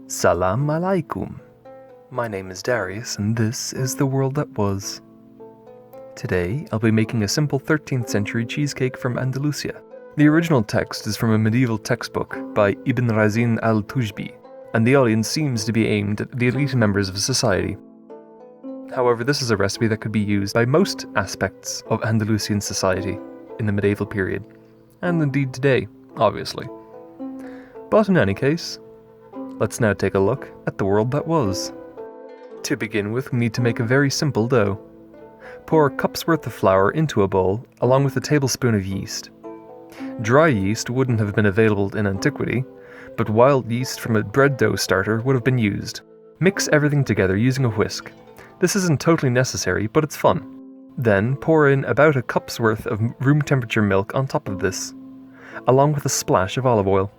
Salam alaikum. My name is Darius and this is The World That Was. Today I'll be making a simple 13th century cheesecake from Andalusia. The original text is from a medieval textbook by Ibn Razin al-Tujbi, and the audience seems to be aimed at the elite members of society. However, this is a recipe that could be used by most aspects of Andalusian society in the medieval period, and indeed today, obviously. But in any case, let's now take a look at the world that was. To begin with, we need to make a very simple dough. Pour a cup's worth of flour into a bowl, along with a tablespoon of yeast. Dry yeast wouldn't have been available in antiquity, but wild yeast from a bread dough starter would have been used. Mix everything together using a whisk. This isn't totally necessary, but it's fun. Then pour in about a cup's worth of room temperature milk on top of this, along with a splash of olive oil.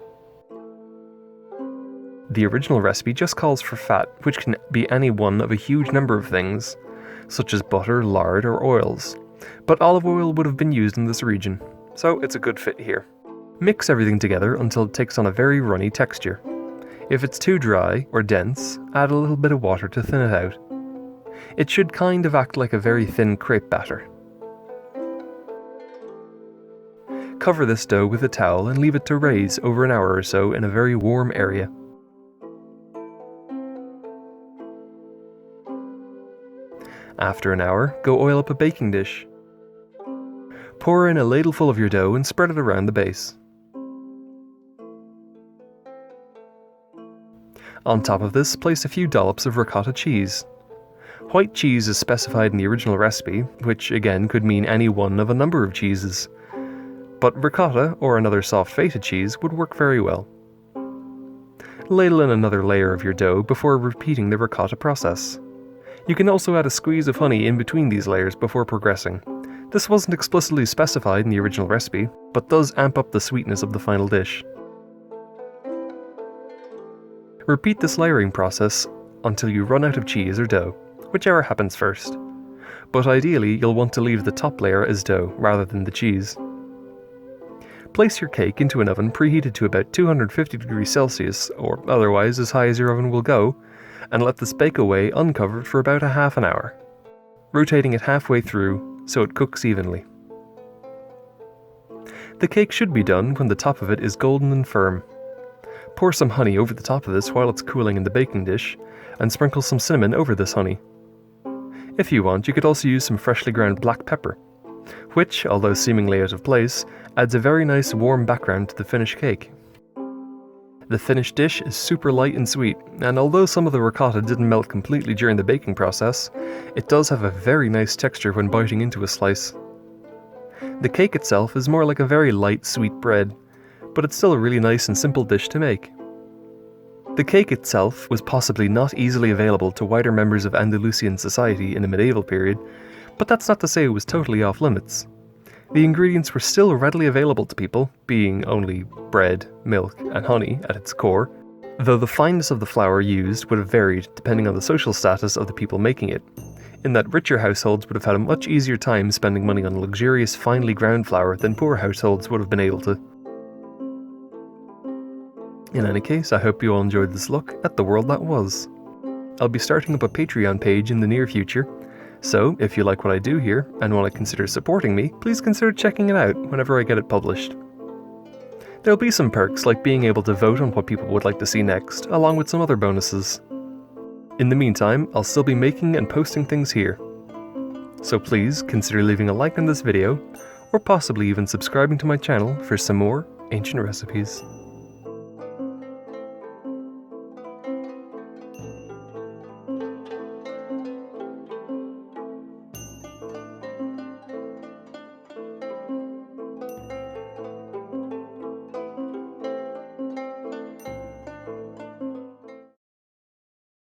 The original recipe just calls for fat, which can be any one of a huge number of things, such as butter, lard, or oils, but olive oil would have been used in this region, so it's a good fit here. Mix everything together until it takes on a very runny texture. If it's too dry or dense, add a little bit of water to thin it out. It should kind of act like a very thin crepe batter. Cover this dough with a towel and leave it to raise over an hour or so in a very warm area. After an hour, go oil up a baking dish. Pour in a ladleful of your dough and spread it around the base. On top of this, place a few dollops of ricotta cheese. White cheese is specified in the original recipe, which again could mean any one of a number of cheeses, but ricotta or another soft feta cheese would work very well. Ladle in another layer of your dough before repeating the ricotta process. You can also add a squeeze of honey in between these layers before progressing. This wasn't explicitly specified in the original recipe, but does amp up the sweetness of the final dish. Repeat this layering process until you run out of cheese or dough, whichever happens first. But ideally, you'll want to leave the top layer as dough rather than the cheese. Place your cake into an oven preheated to about 250 degrees Celsius, or otherwise as high as your oven will go, and let this bake away uncovered for about a half an hour, rotating it halfway through so it cooks evenly. The cake should be done when the top of it is golden and firm. Pour some honey over the top of this while it's cooling in the baking dish, and sprinkle some cinnamon over this honey. If you want, you could also use some freshly ground black pepper, which, although seemingly out of place, adds a very nice warm background to the finished cake. The finished dish is super light and sweet, and although some of the ricotta didn't melt completely during the baking process, it does have a very nice texture when biting into a slice. The cake itself is more like a very light sweet bread, but it's still a really nice and simple dish to make. The cake itself was possibly not easily available to wider members of Andalusian society in the medieval period, but that's not to say it was totally off limits. The ingredients were still readily available to people, being only bread, milk, and honey at its core, though the fineness of the flour used would have varied depending on the social status of the people making it, in that richer households would have had a much easier time spending money on luxurious, finely ground flour than poor households would have been able to. In any case, I hope you all enjoyed this look at the world that was. I'll be starting up a Patreon page in the near future, so if you like what I do here and want to consider supporting me, please consider checking it out whenever I get it published. There'll be some perks like being able to vote on what people would like to see next, along with some other bonuses. In the meantime, I'll still be making and posting things here. So please consider leaving a like on this video, or possibly even subscribing to my channel for some more ancient recipes.